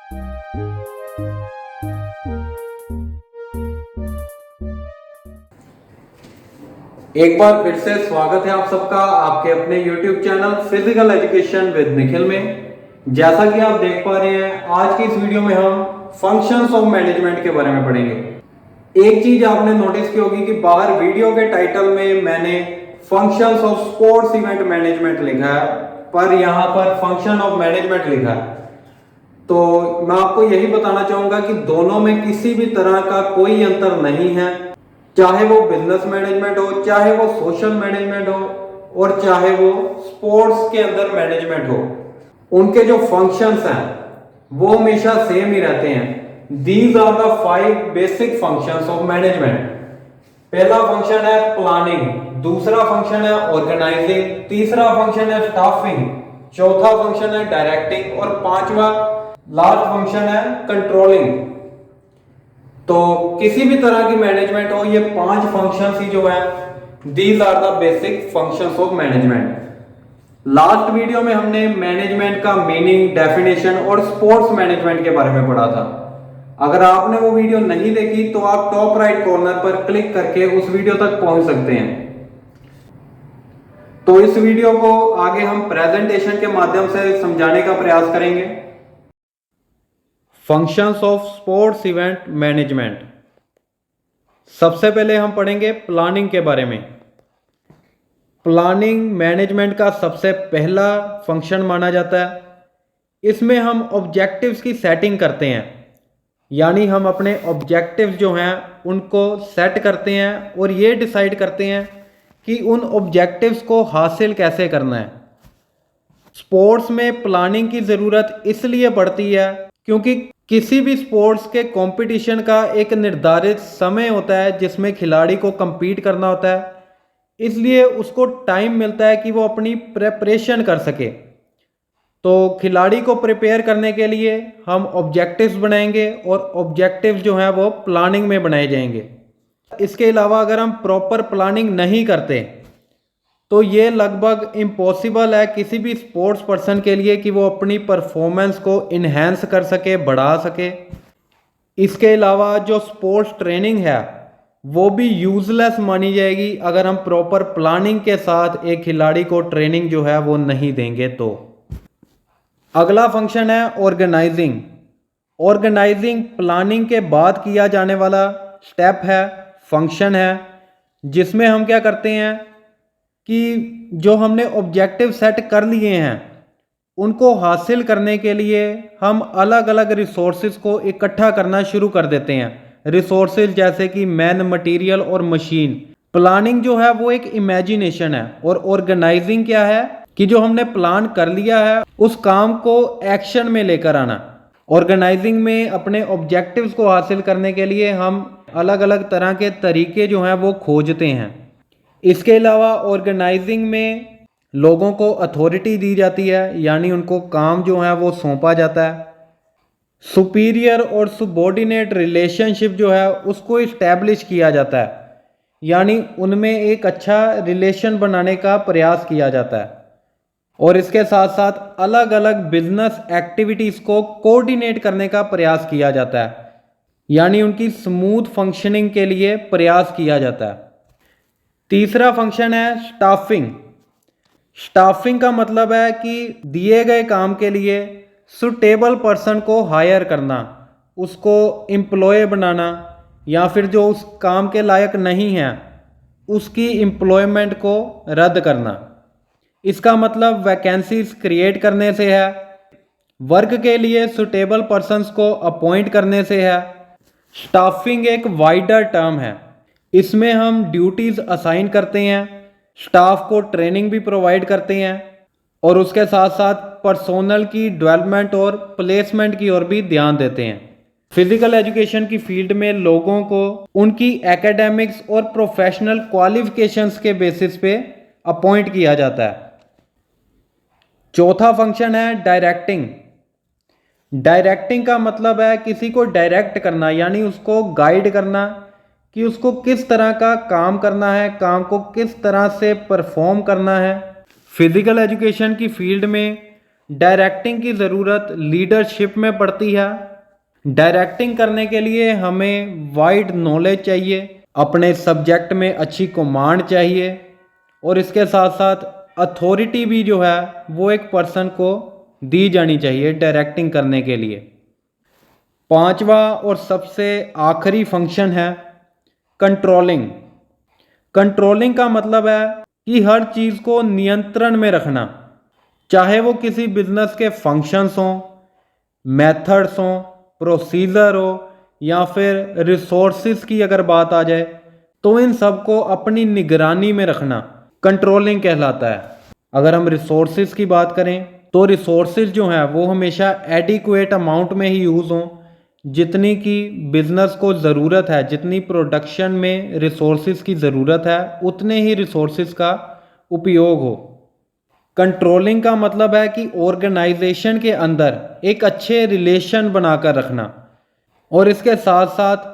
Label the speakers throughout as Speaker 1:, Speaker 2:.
Speaker 1: एक बार फिर से स्वागत है आप सबका आपके अपने YouTube channel physical education with Nikhil में। जैसा कि आप देख पा रहे हैं, आज की इस वीडियो में हम फंक्शंस ऑफ मैनेजमेंट के बारे में पढ़ेंगे। एक चीज आपने नोटिस की होगी कि बाहर वीडियो के टाइटल में मैंने functions of sports event management लिखा है, पर यहां पर फंक्शन ऑफ मैनेजमेंट लिखा है। तो मैं आपको यही बताना चाहूंगा कि दोनों में किसी भी तरह का कोई अंतर नहीं है, चाहे वो बिजनेस मैनेजमेंट हो, चाहे वो सोशल मैनेजमेंट हो, और चाहे वो स्पोर्ट्स के अंदर मैनेजमेंट हो। उनके जो फंक्शंस हैं वो हमेशा सेम ही रहते हैं। These are the 5 basic functions of management. पहला फंक्शन है प्लानिंग, दूसरा फंक्शन है ऑर्गेनाइजिंग, तीसरा फंक्शन है स्टाफिंग, चौथा फंक्शन है डायरेक्टिंग और पांचवा लास्ट फंक्शन है कंट्रोलिंग। तो किसी भी तरह की मैनेजमेंट हो, ये 5 फंक्शंस ही जो है these are the basic functions of management. Last video में हमने मैनेजमेंट का मीनिंग, डेफिनेशन और स्पोर्ट्स मैनेजमेंट के बारे में पढ़ा था। अगर आपने वो वीडियो नहीं देखी तो आप टॉप राइट कॉर्नर पर क्लिक करके उस वीडियो तक पहुंच सकते हैं। तो इस वीडियो को आगे हम प्रेजेंटेशन के माध्यम से समझाने का प्रयास करेंगे। Functions of sports event management. सबसे पहले हम पढ़ेंगे प्लानिंग के बारे में। प्लानिंग मैनेजमेंट का सबसे पहला फंक्शन माना जाता है। इसमें हम ऑब्जेक्टिव्स की सेटिंग करते हैं, यानी हम अपने ऑब्जेक्टिव्स जो हैं उनको सेट करते हैं और ये डिसाइड करते हैं कि उन ऑब्जेक्टिव्स को हासिल कैसे करना है। स्पोर्ट्स में प्लानिंग की ज़रूरत इसलिए पड़ती है क्योंकि किसी भी स्पोर्ट्स के कंपटीशन का एक निर्धारित समय होता है जिसमें खिलाड़ी को compete करना होता है, इसलिए उसको टाइम मिलता है कि वो अपनी प्रेपरेशन कर सके। तो खिलाड़ी को प्रिपेयर करने के लिए हम ऑब्जेक्टिव्स बनाएंगे और ऑब्जेक्टिव्स जो हैं वो प्लानिंग में बनाए जाएंगे। इसके अलावा अगर हम प्रॉपर प्लानिंग नहीं करते तो ये लगभग इम्पॉसिबल है किसी भी स्पोर्ट्स पर्सन के लिए कि वो अपनी परफॉर्मेंस को इन्हेंस कर सके, बढ़ा सके। इसके अलावा जो स्पोर्ट्स ट्रेनिंग है वो भी यूजलेस मानी जाएगी अगर हम प्रॉपर प्लानिंग के साथ एक खिलाड़ी को ट्रेनिंग जो है वो नहीं देंगे। तो अगला फंक्शन है ऑर्गेनाइजिंग। ऑर्गेनाइजिंग प्लानिंग के बाद किया जाने वाला स्टेप है, फंक्शन है, जिसमें हम क्या करते हैं कि जो हमने ऑब्जेक्टिव सेट कर लिए हैं उनको हासिल करने के लिए हम अलग अलग रिसोर्सेज को इकट्ठा करना शुरू कर देते हैं। रिसोर्सेज जैसे कि मैन, मटेरियल और मशीन। प्लानिंग जो है वो एक इमेजिनेशन है और ऑर्गेनाइजिंग क्या है कि जो हमने प्लान कर लिया है उस काम को एक्शन में लेकर आना। ऑर्गेनाइजिंग में अपने ऑब्जेक्टिव्स को हासिल करने के लिए हम अलग अलग तरह के तरीके जो हैं वो खोजते हैं। इसके अलावा ऑर्गेनाइजिंग में लोगों को अथॉरिटी दी जाती है, यानी उनको काम जो है वो सौंपा जाता है। सुपीरियर और सबॉर्डिनेट रिलेशनशिप जो है उसको इस्टेब्लिश किया जाता है, यानी उनमें एक अच्छा रिलेशन बनाने का प्रयास किया जाता है। और इसके साथ साथ अलग अलग बिजनेस एक्टिविटीज़ को कोऑर्डिनेट करने का प्रयास किया जाता है, यानी उनकी स्मूथ फंक्शनिंग के लिए प्रयास किया जाता है। तीसरा फंक्शन है स्टाफिंग। स्टाफिंग का मतलब है कि दिए गए काम के लिए सुटेबल पर्सन को हायर करना, उसको एम्प्लॉय बनाना, या फिर जो उस काम के लायक नहीं है उसकी एम्प्लॉयमेंट को रद्द करना। इसका मतलब वैकेंसीज क्रिएट करने से है, वर्क के लिए सुटेबल पर्सन्स को अपॉइंट करने से है। स्टाफिंग एक वाइडर टर्म है, इसमें हम ड्यूटीज असाइन करते हैं, स्टाफ को ट्रेनिंग भी प्रोवाइड करते हैं और उसके साथ साथ पर्सोनल की डेवलपमेंट और प्लेसमेंट की ओर भी ध्यान देते हैं। फिजिकल एजुकेशन की फील्ड में लोगों को उनकी एकेडमिक्स और प्रोफेशनल क्वालिफिकेशंस के बेसिस पे अपॉइंट किया जाता है। चौथा फंक्शन है डायरेक्टिंग। डायरेक्टिंग का मतलब है किसी को डायरेक्ट करना, यानी उसको गाइड करना कि उसको किस तरह का काम करना है, काम को किस तरह से परफॉर्म करना है। फिजिकल एजुकेशन की फील्ड में डायरेक्टिंग की ज़रूरत लीडरशिप में पड़ती है। डायरेक्टिंग करने के लिए हमें वाइड नॉलेज चाहिए, अपने सब्जेक्ट में अच्छी कमांड चाहिए और इसके साथ साथ अथॉरिटी भी जो है वो एक पर्सन को दी जानी चाहिए डायरेक्टिंग करने के लिए। पांचवा और सबसे आखिरी फंक्शन है कंट्रोलिंग। कंट्रोलिंग का मतलब है कि हर चीज़ को नियंत्रण में रखना, चाहे वो किसी बिजनेस के फंक्शंस हों, मेथड्स हों, प्रोसीजर हो या फिर रिसोर्सेज की अगर बात आ जाए, तो इन सब को अपनी निगरानी में रखना कंट्रोलिंग कहलाता है। अगर हम रिसोर्सेज की बात करें तो रिसोर्सेज जो हैं वो हमेशा एडिक्वेट अमाउंट में ही यूज़ हों, जितनी की बिजनेस को ज़रूरत है, जितनी प्रोडक्शन में रिसोर्सेज की ज़रूरत है उतने ही रिसोर्सेज का उपयोग हो। कंट्रोलिंग का मतलब है कि ऑर्गेनाइजेशन के अंदर एक अच्छे रिलेशन बनाकर रखना और इसके साथ साथ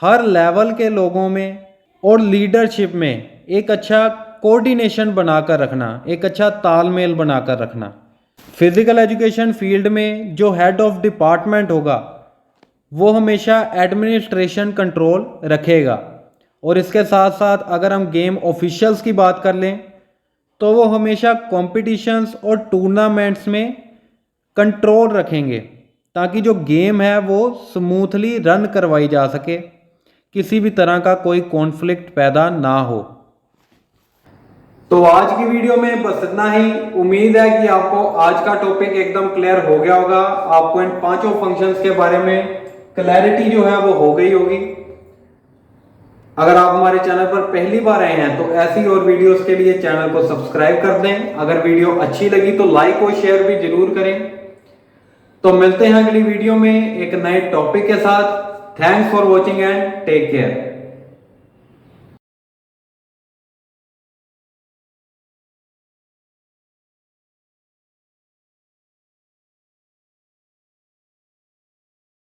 Speaker 1: हर लेवल के लोगों में और लीडरशिप में एक अच्छा कोऑर्डिनेशन बनाकर रखना, एक अच्छा तालमेल बनाकर रखना। फिजिकल एजुकेशन फील्ड में जो हेड ऑफ डिपार्टमेंट होगा वो हमेशा एडमिनिस्ट्रेशन कंट्रोल रखेगा और इसके साथ साथ अगर हम गेम ऑफिशियल्स की बात कर लें तो वो हमेशा कॉम्पिटिशन्स और टूर्नामेंट्स में कंट्रोल रखेंगे ताकि जो गेम है वो स्मूथली रन करवाई जा सके, किसी भी तरह का कोई कॉन्फ्लिक्ट पैदा ना हो। तो आज की वीडियो में बस इतना ही। उम्मीद है कि आपको आज का टॉपिक एकदम क्लियर हो गया होगा, आपको इन पांचों फंक्शंस के बारे में क्लैरिटी जो है वो हो गई होगी। अगर आप हमारे चैनल पर पहली बार आए हैं तो ऐसी और वीडियोस के लिए चैनल को सब्सक्राइब कर दें। अगर वीडियो अच्छी लगी तो लाइक और शेयर भी जरूर करें। तो मिलते हैं अगली वीडियो में एक नए टॉपिक के साथ। Thanks for watching and take care.